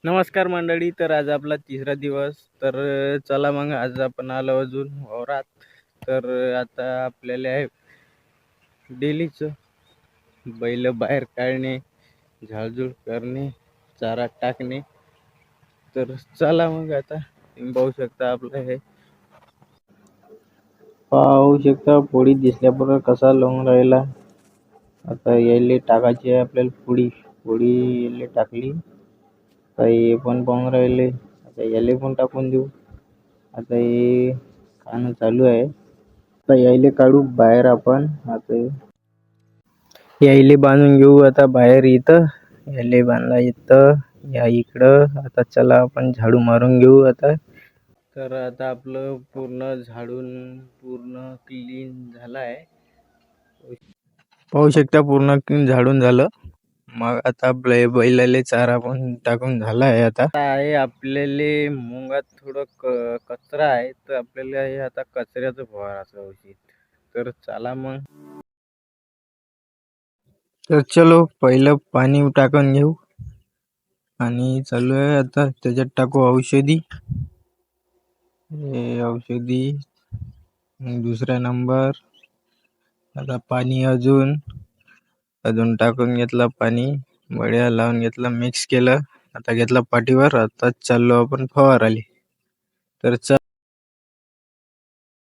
नमस्कार मंडळी. तर आज आपला तिसरा दिवस. तर चला मग आज आपण आलो अजून वावरात. तर आता आपल्याला आहे डेलीचं बैल बाहेर काढणे, झाडझूड करणे, चारा टाकणे. तर चला मग आता तुम्ही पाहू शकता पोळी दिसल्याबरोबर कसा लोंग राहिला. आता यायले टाकायची आहे आपल्याला पोळी यायले टाकली. आता हे पण पाहून राहिले. आता याले पण टाकून देऊ. आता हे खाणं चालू आहे. आता यायले काढू बाहेर आपण. आता यायले बांधून घेऊ आता बाहेर इथं. यायले बांधला इथं या इकडं. आता चला आपण झाडू मारून घेऊ आता. तर आता आपलं पूर्ण झाडून पूर्ण क्लीन झालं आहे. पाहू शकता पूर्ण क्लीन झाडून झालं. मग आता बैलाले चारा पण टाकून झाला आहे. आता आहे आपल्याला मुंगात थोडं कचरा आहे. तर आपल्याला हे आता कचऱ्याचं फवाराचं औषध. तर चला मग. तर चलो पहिलं पाणी टाकून घेऊ. आणि चालू आहे आता त्याच्यात टाकू औषधी. हे औषधी दुसरा नंबर. आता पाणी अजून टाकून घेतलं पाणी. बढिया लावून घेतलं, मिक्स केलं. आता घेतलं पाठीवर. आता चाललो आपण फवाराले. तर